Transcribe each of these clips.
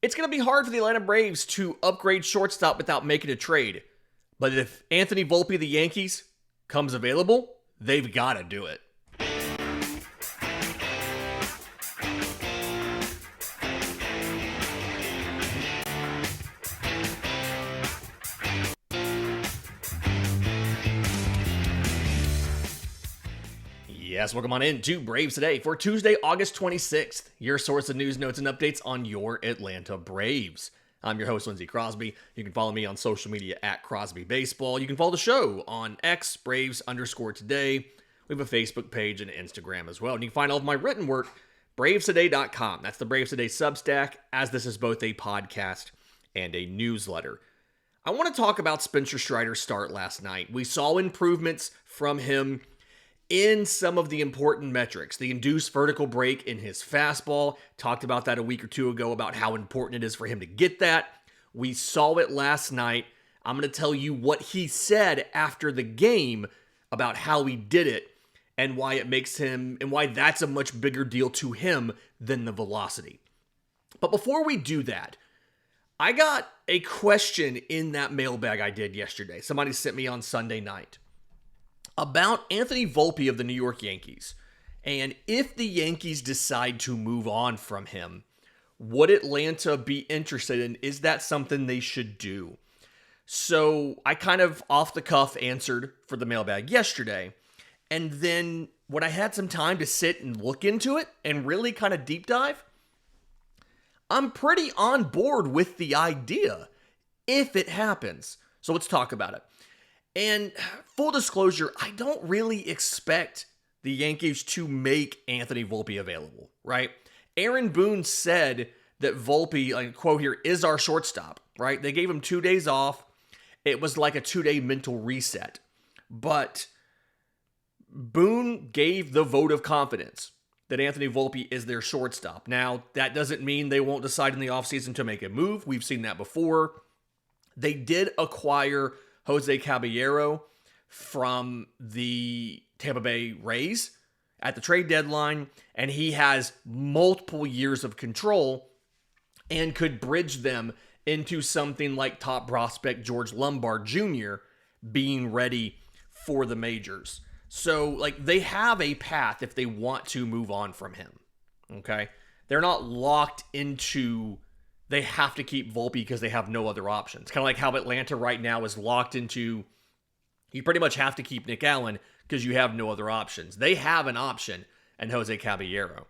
It's going to be hard for the Atlanta Braves to upgrade shortstop without making a trade. But if Anthony Volpe of the Yankees comes available, they've got to do it. Yes, welcome on in to Braves Today for Tuesday, August 26th, your source of news, notes, and updates on your Atlanta Braves. I'm your host, Lindsay Crosby. You can follow me on social media at Crosby Baseball. You can follow the show on X, Braves_today. We have a Facebook page and Instagram as well. And you can find all of my written work, bravestoday.com. That's the Braves Today Substack, as this is both a podcast and a newsletter. I want to talk about Spencer Strider's start last night. We saw improvements from him in some of the important metrics. The induced vertical break in his fastball. Talked about that a week or two ago about how important it is for him to get that. We saw it last night. I'm going to tell you what he said after the game about how he did it and why it makes him, and why that's a much bigger deal to him than the velocity. But before we do that, I got a question in that mailbag I did yesterday. Somebody sent me on Sunday night about Anthony Volpe of the New York Yankees. And if the Yankees decide to move on from him, would Atlanta be interested in? Is that something they should do? So I kind of off the cuff answered for the mailbag yesterday. And then when I had some time to sit and look into it and really kind of deep dive, I'm pretty on board with the idea if it happens. So let's talk about it. And full disclosure, I don't really expect the Yankees to make Anthony Volpe available, right? Aaron Boone said that Volpe, like, quote here, is our shortstop, right? They gave him 2 days off. It was like a 2-day mental reset. But Boone gave the vote of confidence that Anthony Volpe is their shortstop. Now, that doesn't mean they won't decide in the offseason to make a move. We've seen that before. They did acquire Jose Caballero from the Tampa Bay Rays at the trade deadline, and he has multiple years of control and could bridge them into something like top prospect George Lombard Jr. being ready for the majors. So, like, they have a path if they want to move on from him, okay? They're not locked into they have to keep Volpe because they have no other options. Kind of like how Atlanta right now is locked into, you pretty much have to keep Nick Allen because you have no other options. They have an option in Jose Caballero.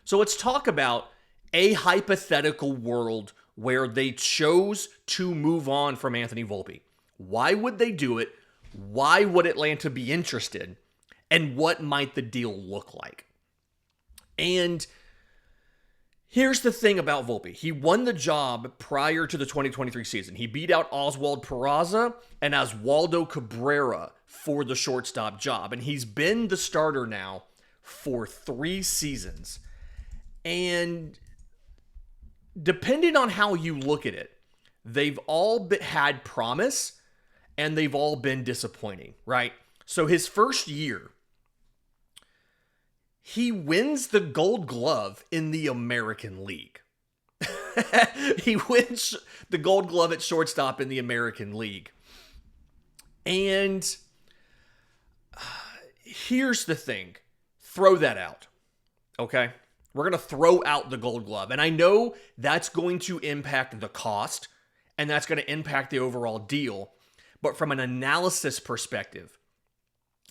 So let's talk about a hypothetical world where they chose to move on from Anthony Volpe. Why would they do it? Why would Atlanta be interested? And what might the deal look like? And here's the thing about Volpe. He won the job prior to the 2023 season. He beat out Oswald Peraza and Oswaldo Cabrera for the shortstop job. And he's been the starter now for 3 seasons. And depending on how you look at it, they've all had promise and they've all been disappointing, right? So his first year, he wins the Gold Glove in the American League. He wins the Gold Glove at shortstop in the American League. And here's the thing. Throw that out, okay? We're going to throw out the Gold Glove. And I know that's going to impact the cost, and that's going to impact the overall deal. But from an analysis perspective,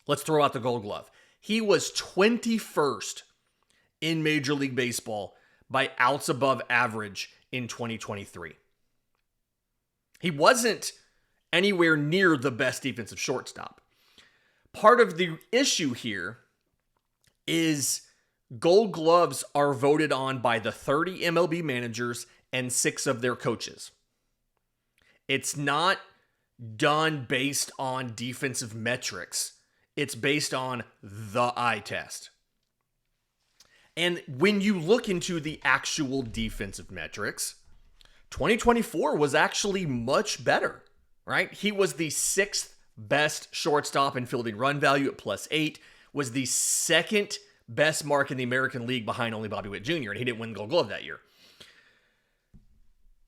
let's throw out the Gold Glove. He was 21st in Major League Baseball by outs above average in 2023. He wasn't anywhere near the best defensive shortstop. Part of the issue here is Gold Gloves are voted on by the 30 MLB managers and 6 of their coaches. It's not done based on defensive metrics. It's based on the eye test. And when you look into the actual defensive metrics, 2024 was actually much better, right? He was the 6th best shortstop in fielding run value at +8, was the 2nd best mark in the American League behind only Bobby Witt Jr., and he didn't win the Gold Glove that year.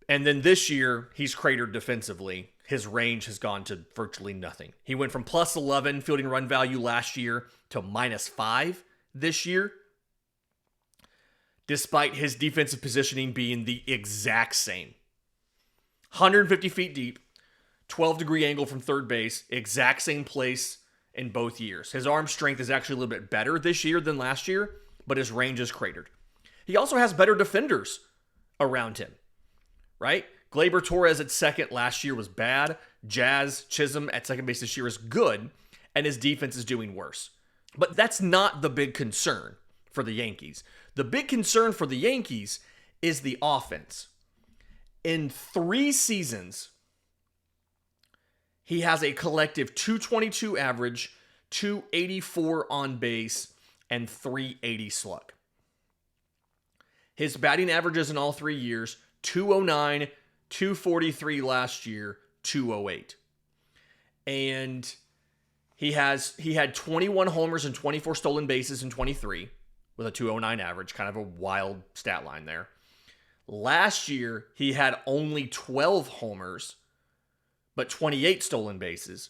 And then this year, he's cratered defensively. His range has gone to virtually nothing. He went from plus 11 fielding run value last year to minus 5 this year, despite his defensive positioning being the exact same. 150 feet deep, 12-degree angle from third base, exact same place in both years. His arm strength is actually a little bit better this year than last year, but his range is cratered. He also has better defenders around him, right? Gleyber Torres at second last year was bad. Jazz Chisholm at second base this year is good, and his defense is doing worse. But that's not the big concern for the Yankees. The big concern for the Yankees is the offense. In 3 seasons, he has a collective 222 average, 284 on base, and 380 slug. His batting averages in all 3 years, 209, 243 last year, 208. And he had 21 homers and 24 stolen bases in 23 with a 209 average, kind of a wild stat line there. Last year, he had only 12 homers, but 28 stolen bases.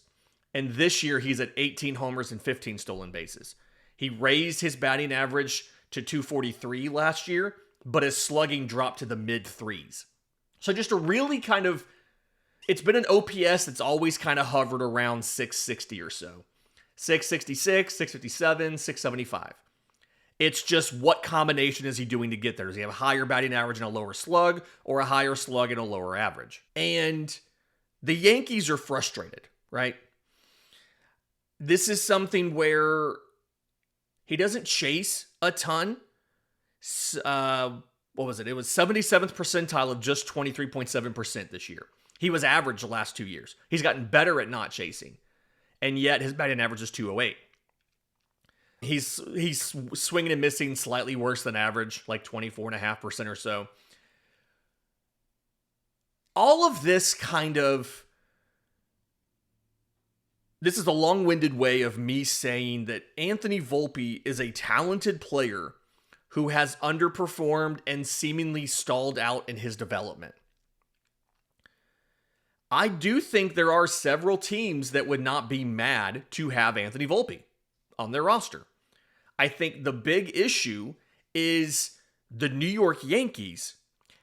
And this year, he's at 18 homers and 15 stolen bases. He raised his batting average to 243 last year, but his slugging dropped to the mid-3s. So just a really kind of, it's been an OPS that's always kind of hovered around 660 or so. 666, 657, 675. It's just what combination is he doing to get there? Does he have a higher batting average and a lower slug, or a higher slug and a lower average? And the Yankees are frustrated, right? This is something where he doesn't chase a ton. What was it? It was 77th percentile of just 23.7% this year. He was average the last 2 years. He's gotten better at not chasing. And yet his batting average is 208. He's swinging and missing slightly worse than average, like 24.5% or so. All of this this is a long-winded way of me saying that Anthony Volpe is a talented player who has underperformed and seemingly stalled out in his development. I do think there are several teams that would not be mad to have Anthony Volpe on their roster. I think the big issue is the New York Yankees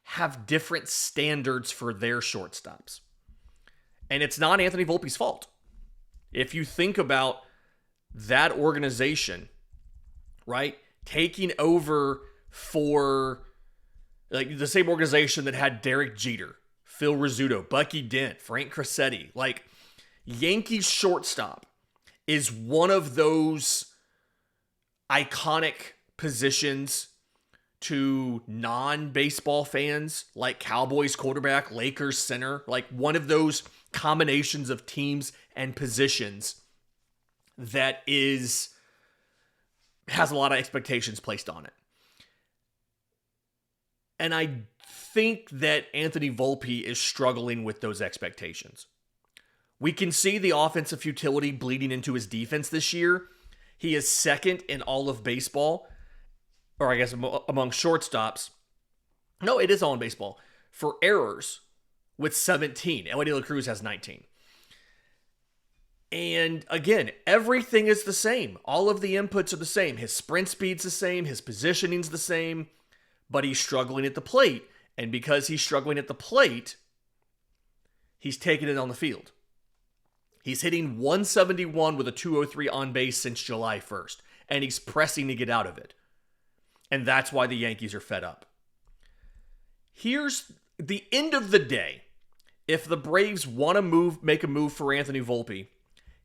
have different standards for their shortstops. And it's not Anthony Volpe's fault. If you think about that organization, right, taking over for like the same organization that had Derek Jeter, Phil Rizzuto, Bucky Dent, Frank Cressetti, like Yankees shortstop is one of those iconic positions to non-baseball fans, like Cowboys quarterback, Lakers center, like one of those combinations of teams and positions that has a lot of expectations placed on it. And I think that Anthony Volpe is struggling with those expectations. We can see the offensive futility bleeding into his defense this year. He is second in all of baseball, or I guess among shortstops. No, it is all in baseball. For errors with 17. Ellie De La Cruz has 19. And again, everything is the same. All of the inputs are the same. His sprint speed's the same. His positioning's the same. But he's struggling at the plate. And because he's struggling at the plate, he's taking it on the field. He's hitting 171 with a 203 on base since July 1st. And he's pressing to get out of it. And that's why the Yankees are fed up. Here's the end of the day. If the Braves want to make a move for Anthony Volpe,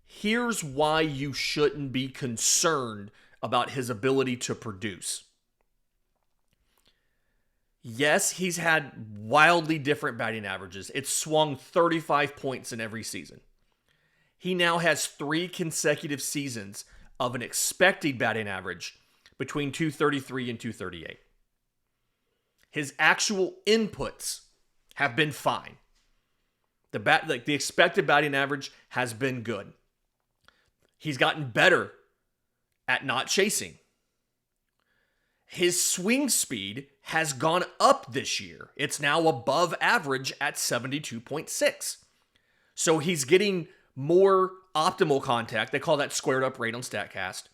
here's why you shouldn't be concerned about his ability to produce. Yes, he's had wildly different batting averages. It's swung 35 points in every season. He now has 3 consecutive seasons of an expected batting average between 233 and 238. His actual inputs have been fine. The expected batting average has been good. He's gotten better at not chasing. His swing speed has gone up this year. It's now above average at 72.6. So he's getting more optimal contact. They call that squared up rate on StatCast.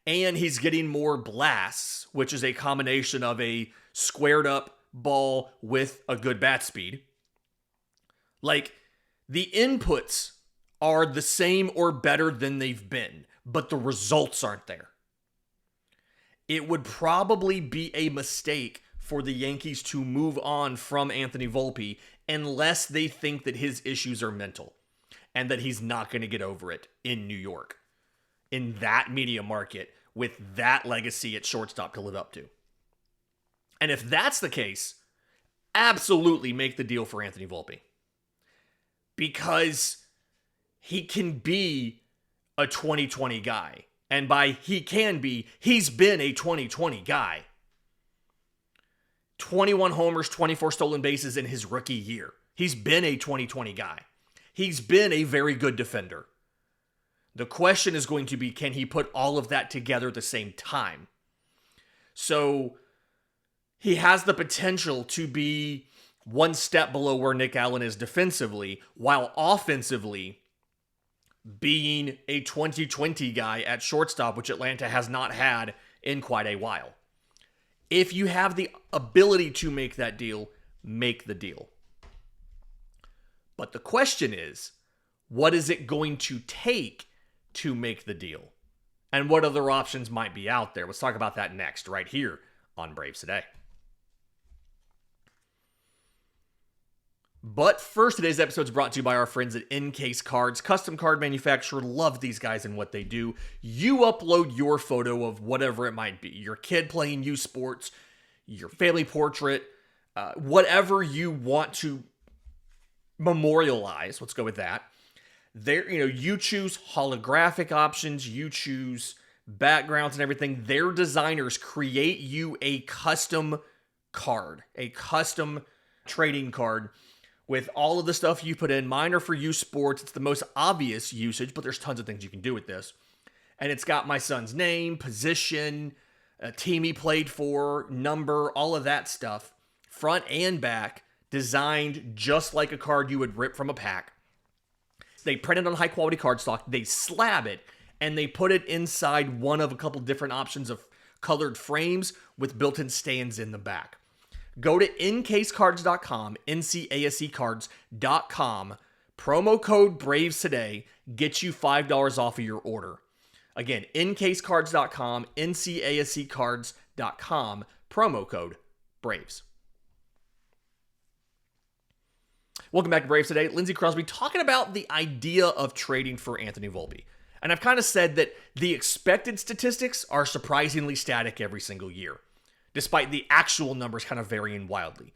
And he's getting more blasts, which is a combination of a squared up ball with a good bat speed. Like, the inputs are the same or better than they've been, but the results aren't there. It would probably be a mistake for the Yankees to move on from Anthony Volpe unless they think that his issues are mental and that he's not going to get over it in New York, in that media market, with that legacy at shortstop to live up to. And if that's the case, absolutely make the deal for Anthony Volpe. Because he can be a 2020 guy. And by he can be, he's been a 2020 guy. 21 homers, 24 stolen bases in his rookie year. He's been a 2020 guy. He's been a very good defender. The question is going to be, can he put all of that together at the same time? So he has the potential to be one step below where Nick Allen is defensively, while offensively being a 2020 guy at shortstop, which Atlanta has not had in quite a while. If you have the ability to make that deal, make the deal. But the question is, what is it going to take to make the deal? And what other options might be out there? Let's talk about that next, right here on Braves Today. But first, today's episode is brought to you by our friends at Encase Cards, custom card manufacturer. Love these guys and what they do. You upload your photo of whatever it might be, your kid playing U Sports, your family portrait, whatever you want to memorialize. Let's go with that. There, you choose holographic options, you choose backgrounds and everything. Their designers create you a custom card, a custom trading card with all of the stuff you put in. Mine are for U Sports. It's the most obvious usage, but there's tons of things you can do with this. And it's got my son's name, position, a team he played for, number, all of that stuff, front and back, designed just like a card you would rip from a pack. They print it on high quality cardstock, they slab it, and they put it inside one of a couple different options of colored frames with built-in stands in the back. Go to ncasecards.com, ncasecards.com, promo code BRAVES today, get you $5 off of your order. Again, ncasecards.com, ncasecards.com, promo code BRAVES. Welcome back to Braves Today. Lindsay Crosby talking about the idea of trading for Anthony Volpe. And I've kind of said that the expected statistics are surprisingly static every single year, despite the actual numbers kind of varying wildly.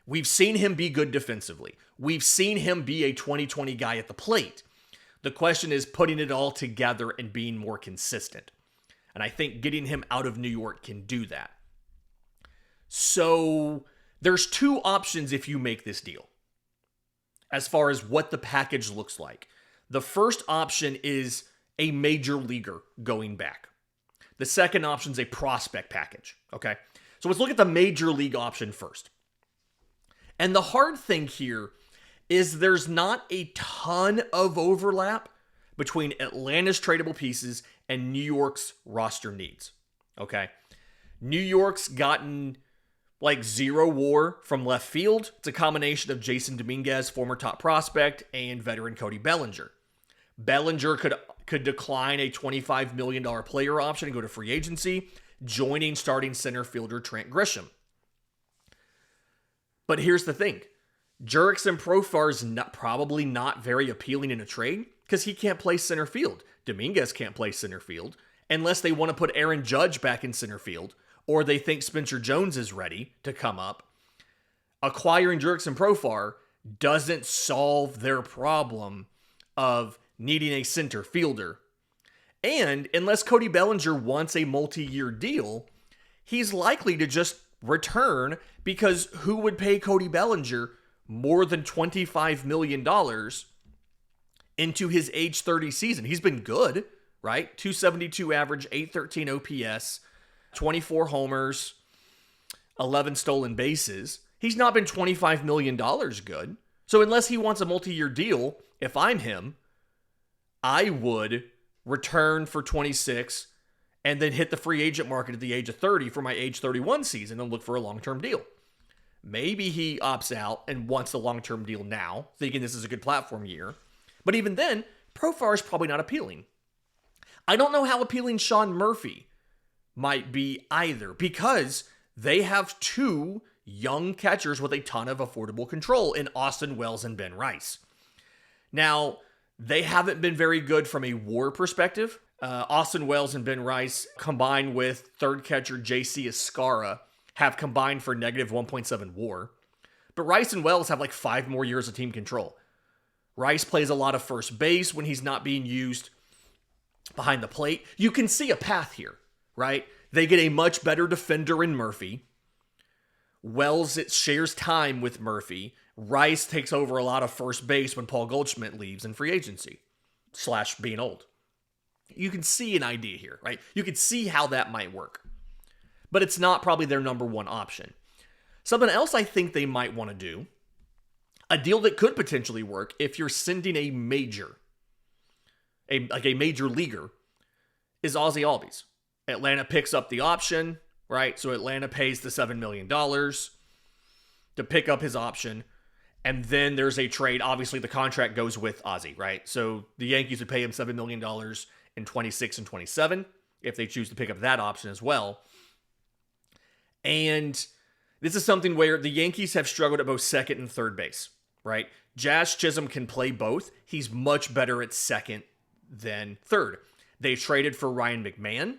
We've seen him be good defensively. We've seen him be a 2020 guy at the plate. The question is putting it all together and being more consistent. And I think getting him out of New York can do that. So there's two options if you make this deal, as far as what the package looks like. The first option is a major leaguer going back. The second option is a prospect package, okay? So let's look at the major league option first. And the hard thing here is there's not a ton of overlap between Atlanta's tradable pieces and New York's roster needs, okay? New York's gotten like zero WAR from left field. It's a combination of Jason Dominguez, former top prospect, and veteran Cody Bellinger. Bellinger could decline a $25 million player option and go to free agency, joining starting center fielder Trent Grisham. But here's the thing. Jurickson Profar is probably not very appealing in a trade because he can't play center field. Dominguez can't play center field unless they want to put Aaron Judge back in center field, or they think Spencer Jones is ready to come up. Acquiring Jurickson Profar doesn't solve their problem of needing a center fielder. And unless Cody Bellinger wants a multi-year deal, he's likely to just return, because who would pay Cody Bellinger more than $25 million into his age 30 season? He's been good, right? 272 average, 813 OPS, 24 homers, 11 stolen bases. He's not been $25 million good. So unless he wants a multi-year deal, if I'm him, I would return for 26 and then hit the free agent market at the age of 30 for my age 31 season and look for a long-term deal. Maybe he opts out and wants the long-term deal now, thinking this is a good platform year. But even then, Profar is probably not appealing. I don't know how appealing Sean Murphy might be either, because they have two young catchers with a ton of affordable control in Austin Wells and Ben Rice. Now, they haven't been very good from a WAR perspective. Austin Wells and Ben Rice, combined with third catcher JC Escara, have combined for negative 1.7 WAR. But Rice and Wells have like 5 more years of team control. Rice plays a lot of first base when he's not being used behind the plate. You can see a path here, right? They get a much better defender in Murphy. Wells shares time with Murphy. Rice takes over a lot of first base when Paul Goldschmidt leaves in free agency / being old. You can see an idea here, right? You can see how that might work. But it's not probably their number one option. Something else I think they might want to do, a deal that could potentially work if you're sending a major, like a major leaguer, is Ozzie Albies. Atlanta picks up the option, right? So Atlanta pays the $7 million to pick up his option. And then there's a trade. Obviously, the contract goes with Ozzie, right? So the Yankees would pay him $7 million in 26 and 27 if they choose to pick up that option as well. And this is something where the Yankees have struggled at both second and third base, right? Jazz Chisholm can play both. He's much better at second than third. They traded for Ryan McMahon.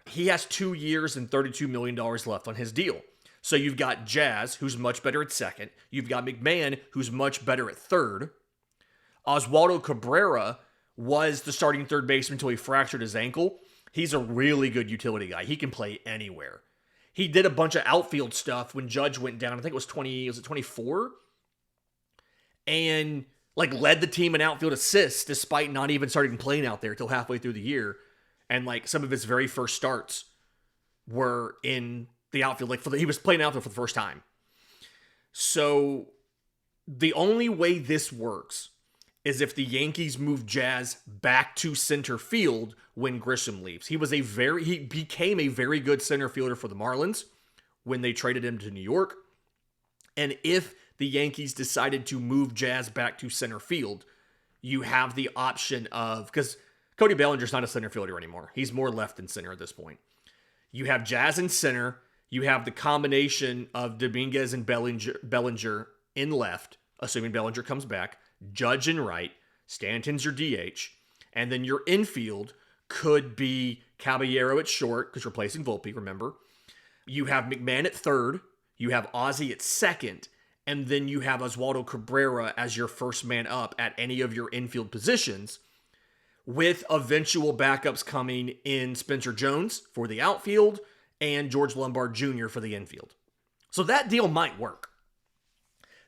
He has 2 years and $32 million left on his deal. So you've got Jazz, who's much better at second. You've got McMahon, who's much better at third. Oswaldo Cabrera was the starting third baseman until he fractured his ankle. He's a really good utility guy. He can play anywhere. He did a bunch of outfield stuff when Judge went down. I think it was 24? And led the team in outfield assists despite not even starting playing out there till halfway through the year. And some of his very first starts were in the outfield. He was playing outfield for the first time. So the only way this works is if the Yankees move Jazz back to center field when Grisham leaves. He became a very good center fielder for the Marlins when they traded him to New York. And if the Yankees decided to move Jazz back to center field, you have the option of, because Cody Bellinger's not a center fielder anymore. He's more left than center at this point. You have Jazz in center. You have the combination of Dominguez and Bellinger in left, assuming Bellinger comes back. Judge in right. Stanton's your DH. And then your infield could be Caballero at short, because replacing Volpe, remember. You have McMahon at third. You have Ozzie at second. And then you have Oswaldo Cabrera as your first man up at any of your infield positions, with eventual backups coming in Spencer Jones for the outfield and George Lombard Jr. for the infield. So that deal might work.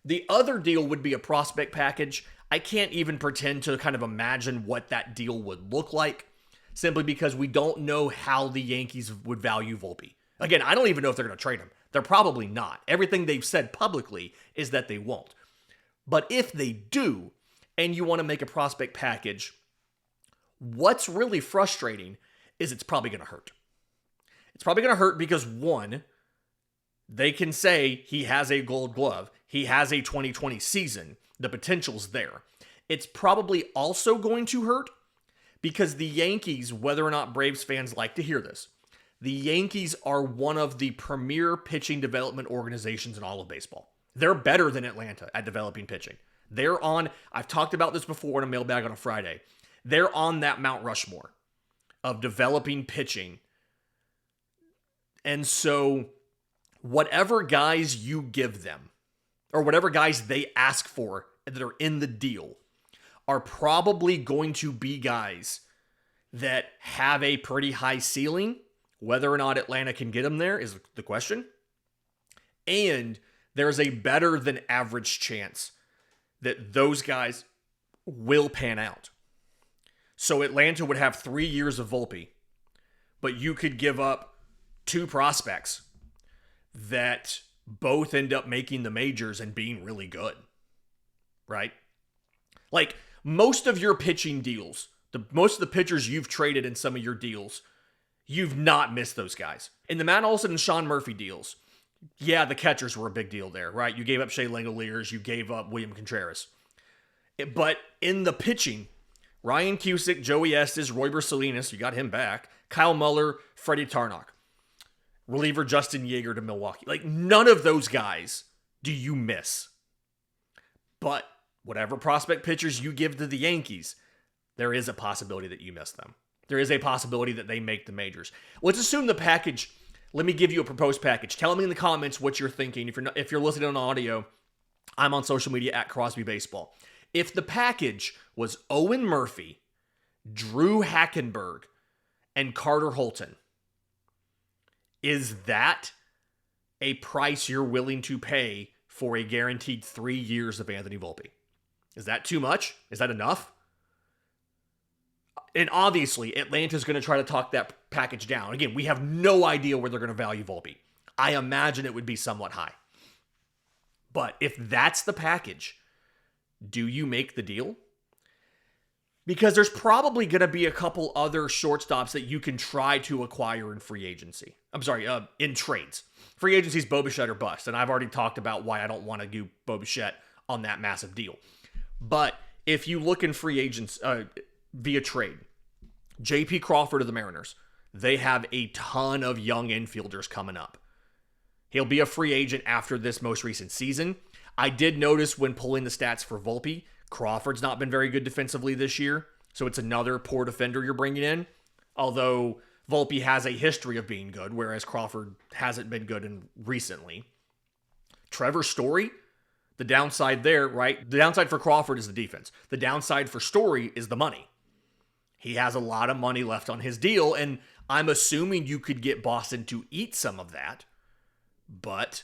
The other deal would be a prospect package. I can't even pretend to kind of imagine what that deal would look like, simply because we don't know how the Yankees would value Volpe. Again, I don't even know if they're going to trade him. They're probably not. Everything they've said publicly is that they won't. But if they do, and you want to make a prospect package, what's really frustrating is it's probably going to hurt. It's probably going to hurt because, one, they can say he has a gold glove. He has a 2020 season. The potential's there. It's probably also going to hurt because the Yankees, whether or not Braves fans like to hear this, the Yankees are one of the premier pitching development organizations in all of baseball. They're better than Atlanta at developing pitching. I've talked about this before in a mailbag on a Friday. They're on that Mount Rushmore of developing pitching. And so whatever guys you give them, or whatever guys they ask for that are in the deal, are probably going to be guys that have a pretty high ceiling. Whether or not Atlanta can get them there is the question. And there's a better than average chance that those guys will pan out. So Atlanta would have 3 years of Volpe, but you could give up two prospects that both end up making the majors and being really good, right? Like, most of your pitching deals, most of the pitchers you've traded in some of your deals, you've not missed those guys. In the Matt Olson and Sean Murphy deals, yeah, the catchers were a big deal there, right? You gave up Shea Langoliers, you gave up William Contreras. But in the pitching, Ryan Cusick, Joey Estes, Royber Salinas, you got him back, Kyle Muller, Freddie Tarnok, reliever Justin Yeager to Milwaukee. Like, none of those guys do you miss. But whatever prospect pitchers you give to the Yankees, there is a possibility that you miss them. There is a possibility that they make the majors. Let's assume the package. Let me give you a proposed package. Tell me in the comments what you're thinking. If you're listening on audio, I'm on social media at Crosby Baseball. If the package was Owen Murphy, Drew Hackenberg, and Carter Holton, is that a price you're willing to pay for a guaranteed 3 years of Anthony Volpe? Is that too much? Is that enough? And obviously, Atlanta's going to try to talk that package down. Again, we have no idea where they're going to value Volpe. I imagine it would be somewhat high. But if that's the package, do you make the deal? Because there's probably going to be a couple other shortstops that you can try to acquire in free agency. In trades. Free agency's Bo Bichette or bust. And I've already talked about why I don't want to do Bo Bichette on that massive deal. But if you look in free agents via trade, J.P. Crawford of the Mariners, they have a ton of young infielders coming up. He'll be a free agent after this most recent season. I did notice when pulling the stats for Volpe, Crawford's not been very good defensively this year, so it's another poor defender you're bringing in. Although Volpe has a history of being good, whereas Crawford hasn't been good recently. Trevor Story, the downside there, right? The downside for Crawford is the defense. The downside for Story is the money. He has a lot of money left on his deal, and I'm assuming you could get Boston to eat some of that. But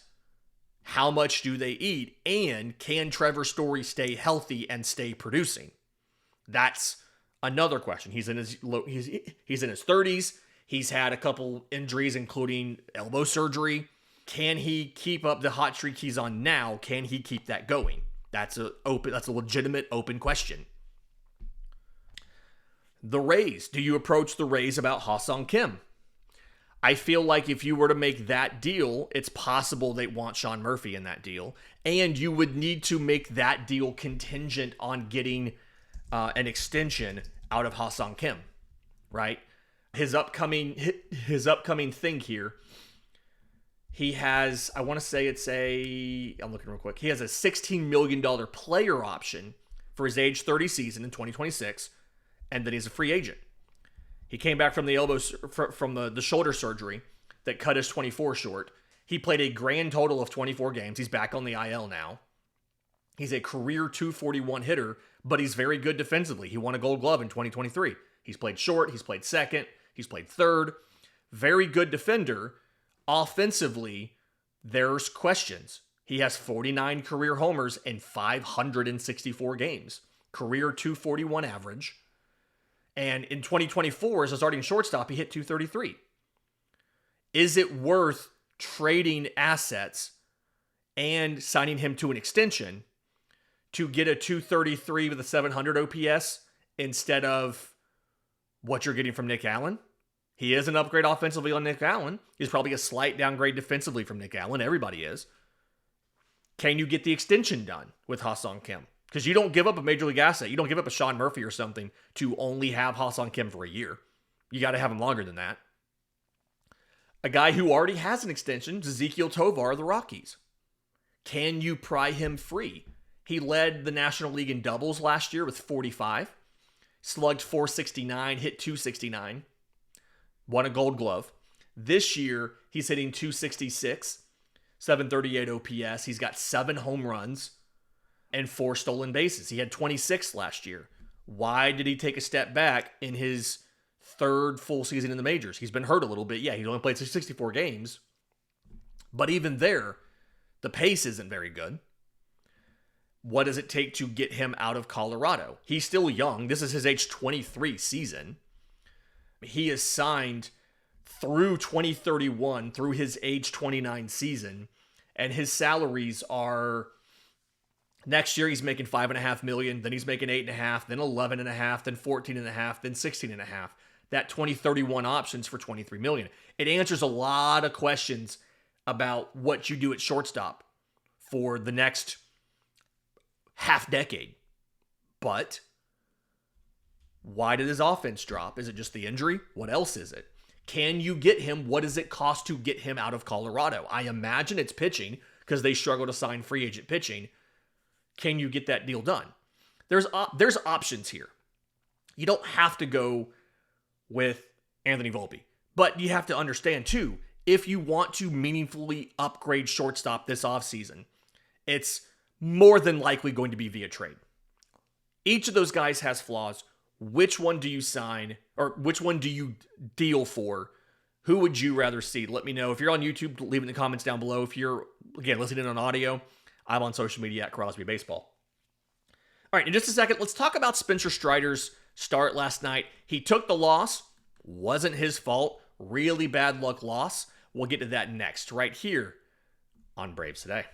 how much do they eat? And can Trevor Story stay healthy and stay producing? That's another question. He's in his 30s. He's had a couple injuries, including elbow surgery. Can he keep up the hot streak he's on now? Can he keep that going? That's a legitimate open question. The Rays. Do you approach the Rays about Ha-Seong Kim? I feel like if you were to make that deal, it's possible they want Sean Murphy in that deal. And you would need to make that deal contingent on getting an extension out of Ha-Seong Kim, right? His upcoming thing here, he has, I'm looking real quick. He has a $16 million player option for his age 30 season in 2026, and then he's a free agent. He came back from the shoulder surgery that cut his 24 short. He played a grand total of 24 games. He's back on the IL now. He's a career 241 hitter, but he's very good defensively. He won a Gold Glove in 2023. He's played short. He's played second. He's played third. Very good defender. Offensively, there's questions. He has 49 career homers in 564 games. Career 241 average. And in 2024, as a starting shortstop, he hit 233. Is it worth trading assets and signing him to an extension to get a 233 with a 700 OPS instead of what you're getting from Nick Allen? He is an upgrade offensively on Nick Allen. He's probably a slight downgrade defensively from Nick Allen. Everybody is. Can you get the extension done with Ha-Seong Kim? Because you don't give up a major league asset. You don't give up a Sean Murphy or something to only have Ha-Seong Kim for a year. You got to have him longer than that. A guy who already has an extension, Ezekiel Tovar of the Rockies. Can you pry him free? He led the National League in doubles last year with 45. Slugged 469, hit 269. Won a Gold Glove. This year, he's hitting 266, 738 OPS. He's got 7 home runs and 4 stolen bases. He had 26 last year. Why did he take a step back in his third full season in the majors? He's been hurt a little bit. Yeah, he's only played 64 games. But even there, the pace isn't very good. What does it take to get him out of Colorado? He's still young. This is his age 23 season. He is signed through 2031, through his age 29 season, and his salaries are next year he's making $5.5 million, then he's making $8.5, then $11.5, then $14.5, then $16.5. That 2031 options for $23 million. It answers a lot of questions about what you do at shortstop for the next half decade. But why did his offense drop? Is it just the injury? What else is it? Can you get him? What does it cost to get him out of Colorado? I imagine it's pitching because they struggle to sign free agent pitching. Can you get that deal done? There's options here. You don't have to go with Anthony Volpe, but you have to understand too, if you want to meaningfully upgrade shortstop this offseason, it's more than likely going to be via trade. Each of those guys has flaws. Which one do you sign, or which one do you deal for? Who would you rather see? Let me know. If you're on YouTube, leave it in the comments down below. If you're, again, listening on audio, I'm on social media at Crosby Baseball. All right, in just a second, let's talk about Spencer Strider's start last night. He took the loss. Wasn't his fault. Really bad luck loss. We'll get to that next, right here on Braves Today.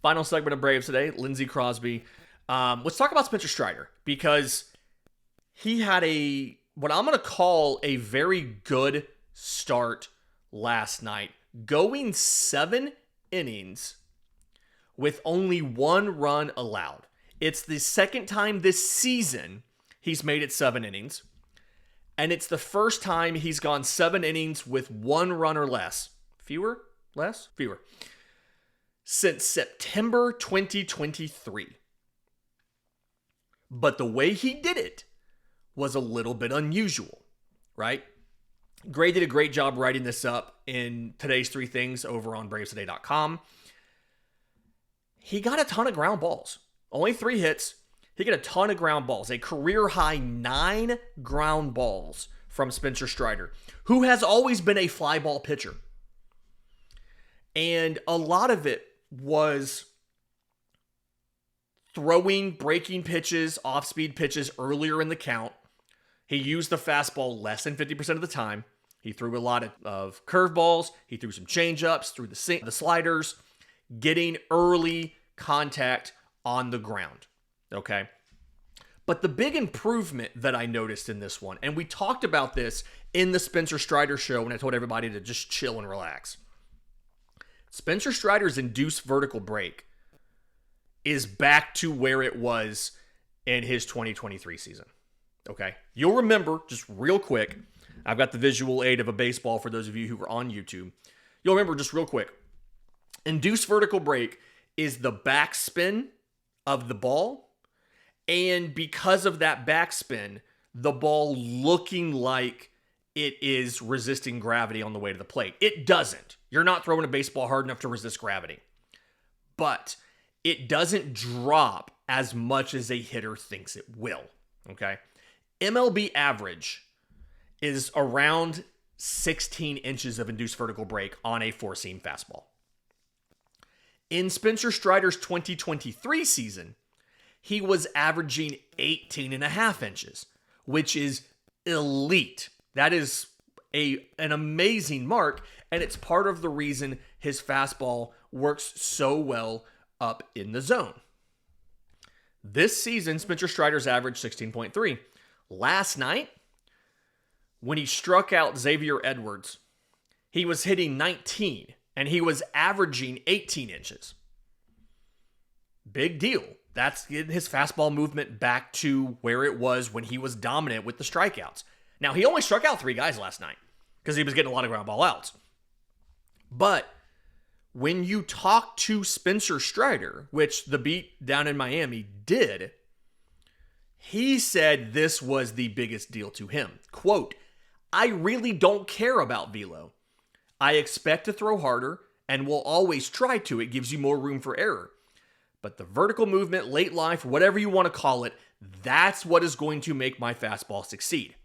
Final segment of Braves Today, Lindsay Crosby. Let's talk about Spencer Strider, because he had what I'm going to call a very good start last night, going 7 innings with only 1 run allowed. It's the second time this season he's made it 7 innings, and it's the first time he's gone 7 innings with 1 run or less. Fewer? Since September 2023. But the way he did it was a little bit unusual, right? Gray did a great job writing this up in today's 3 things over on bravestoday.com. He got a ton of ground balls. Only 3 hits. He got a ton of ground balls. A career-high 9 ground balls from Spencer Strider, who has always been a fly ball pitcher. And a lot of it was throwing breaking pitches, off-speed pitches earlier in the count. He used the fastball less than 50% of the time. He threw a lot of curveballs. He threw some changeups, threw the sliders, getting early contact on the ground. Okay? But the big improvement that I noticed in this one, and we talked about this in the Spencer Strider show when I told everybody to just chill and relax. Spencer Strider's induced vertical break is back to where it was in his 2023 season. Okay? You'll remember, just real quick, I've got the visual aid of a baseball for those of you who are on YouTube. You'll remember just real quick. Induced vertical break is the backspin of the ball, and because of that backspin, the ball looking like it is resisting gravity on the way to the plate. It doesn't. You're not throwing a baseball hard enough to resist gravity. But it doesn't drop as much as a hitter thinks it will. Okay? MLB average is around 16 inches of induced vertical break on a 4-seam fastball. In Spencer Strider's 2023 season, he was averaging 18.5 inches, which is elite. That is an amazing mark, and it's part of the reason his fastball works so well up in the zone. This season, Spencer Strider's averaged 16.3. Last night, when he struck out Xavier Edwards, he was hitting 19, and he was averaging 18 inches. Big deal. That's getting his fastball movement back to where it was when he was dominant with the strikeouts. Now, he only struck out 3 guys last night because he was getting a lot of ground ball outs. But when you talk to Spencer Strider, which the beat down in Miami did, he said this was the biggest deal to him. Quote, "I really don't care about velo. I expect to throw harder and will always try to. It gives you more room for error. But the vertical movement, late life, whatever you want to call it, that's what is going to make my fastball succeed."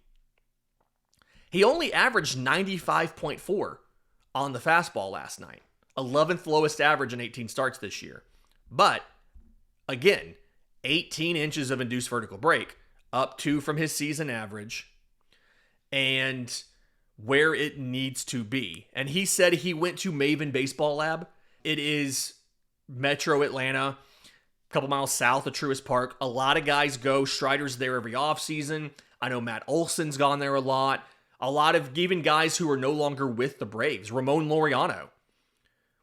He only averaged 95.4 on the fastball last night. 11th lowest average in 18 starts this year. But, again, 18 inches of induced vertical break, up 2 from his season average. and where it needs to be. And he said he went to Maven Baseball Lab. It is Metro Atlanta, a couple miles south of Truist Park. A lot of guys go. Strider's there every offseason. I know Matt Olson's gone there a lot. A lot of even guys who are no longer with the Braves. Ramon Laureano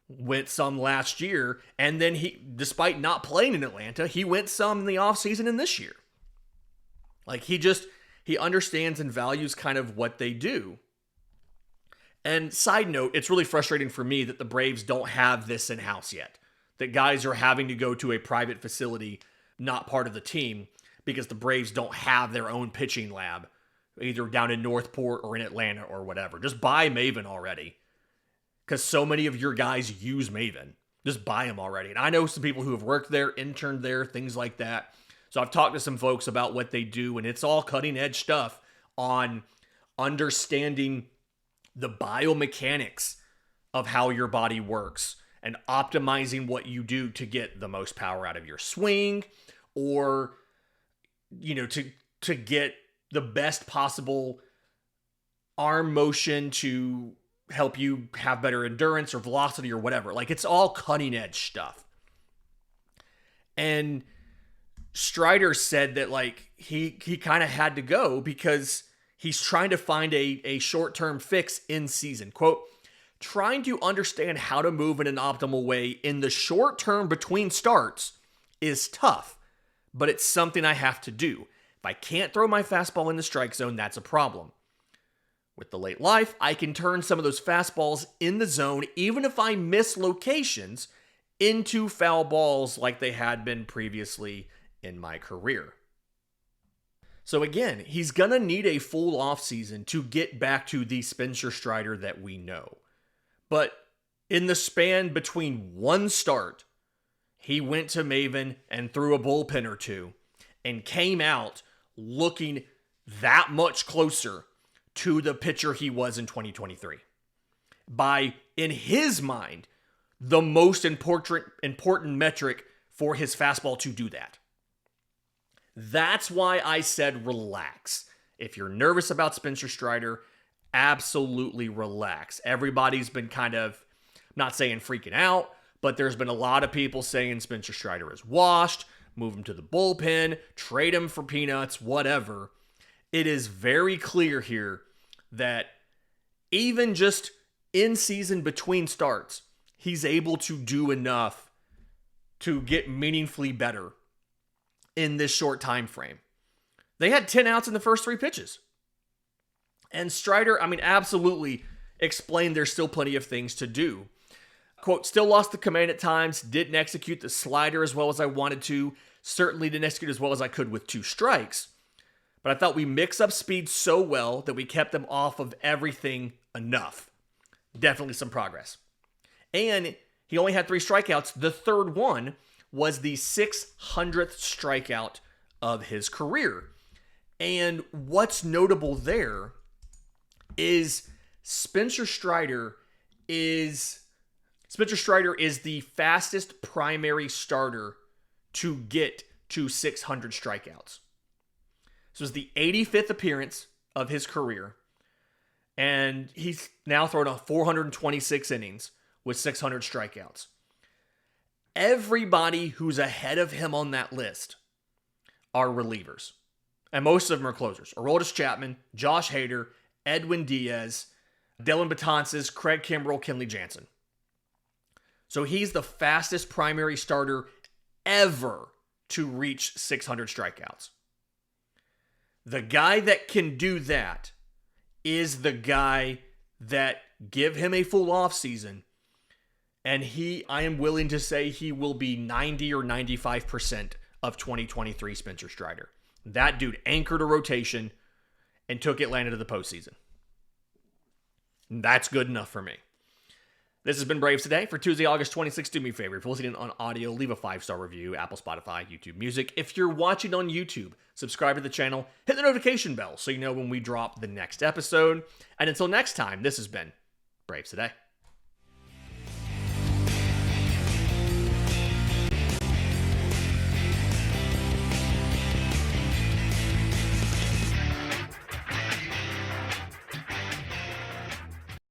went some last year, and then he, despite not playing in Atlanta, he went some in the offseason and this year. Like, he understands and values kind of what they do. And side note, it's really frustrating for me that the Braves don't have this in-house yet. That guys are having to go to a private facility, not part of the team, because the Braves don't have their own pitching lab, either down in Northport or in Atlanta or whatever. Just buy Maven already, because so many of your guys use Maven. Just buy them already. And I know some people who have worked there, interned there, things like that. So I've talked to some folks about what they do, and it's all cutting-edge stuff on understanding the biomechanics of how your body works and optimizing what you do to get the most power out of your swing, or, you know, to get the best possible arm motion to help you have better endurance or velocity or whatever. Like, it's all cutting edge stuff. And Strider said that, like, he kind of had to go because he's trying to find a short-term fix in season. Quote, trying to understand how to move in an optimal way in the short term between starts is tough, but it's something I have to do. If I can't throw my fastball in the strike zone, that's a problem. With the late life, I can turn some of those fastballs in the zone, even if I miss locations, into foul balls like they had been previously in my career. So again, he's going to need a full offseason to get back to the Spencer Strider that we know. But in the span between one start, he went to Maven and threw a bullpen or two and came out looking that much closer to the pitcher he was in 2023. By, in his mind, the most important metric for his fastball to do that. That's why I said relax. If you're nervous about Spencer Strider, absolutely relax. Everybody's been kind of, I'm not saying freaking out, but there's been a lot of people saying Spencer Strider is washed, move him to the bullpen, trade him for peanuts, whatever. It is very clear here that even just in season between starts, he's able to do enough to get meaningfully better in this short time frame. They had 10 outs in the first 3 pitches. And Strider, absolutely explained there's still plenty of things to do. Quote, still lost the command at times, didn't execute the slider as well as I wanted to, certainly didn't execute as well as I could with 2 strikes. But I thought we mixed up speed so well that we kept them off of everything enough. Definitely some progress. And he only had 3 strikeouts. The third one was the 600th strikeout of his career. And what's notable there is Spencer Strider is the fastest primary starter to get to 600 strikeouts. This was the 85th appearance of his career, and he's now thrown 426 innings with 600 strikeouts. Everybody who's ahead of him on that list are relievers, and most of them are closers. Aroldis Chapman, Josh Hader, Edwin Diaz, Dylan Betances, Craig Kimbrell, Kenley Jansen. So he's the fastest primary starter ever to reach 600 strikeouts. The guy that can do that is the guy that give him a full offseason, and I am willing to say he will be 90 or 95% of 2023 Spencer Strider. That dude anchored a rotation and took Atlanta to the postseason. That's good enough for me. This has been Braves Today for Tuesday, August 26th. Do me a favor. If you're listening on audio, leave a 5-star review, Apple, Spotify, YouTube Music. If you're watching on YouTube, subscribe to the channel, hit the notification bell so you know when we drop the next episode. And until next time, this has been Braves Today.